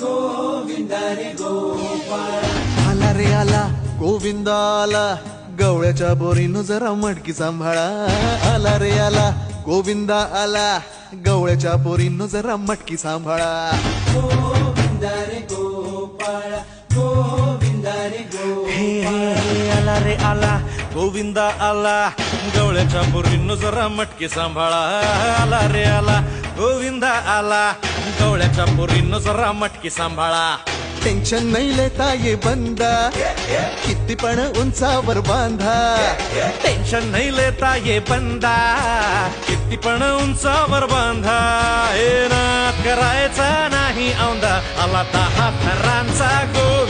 गोविंदा रे गोपाळ. आला रे आला गोविंदा आला, गवळ्याच्या बोरीनं जरा मटकी सांभाळा. आला रे आला गोविंदा आला, गवळ्याच्या बोरीनं जरा मटकी सांभाळा. गोविंदा रे गोपाळ, गोविंदा रे हे गोपाळ. हे आला रे आला गोविंदा आला, गवळ्याच्या बोरीनं जरा मटकी सांभाळा. आला रे आला गोविंदा आला, गवळ्याच्या बोरीनं जरा मटकी सांभाळा. टेन्शन नाही लेता ये बंदा, किती पण उंचावर बांधा. टेन्शन नाही लेता ये बंदा, किती पण उंचावर बांधा. हे नाद करायचा नाही औंदा, आला 10 थरांचा गो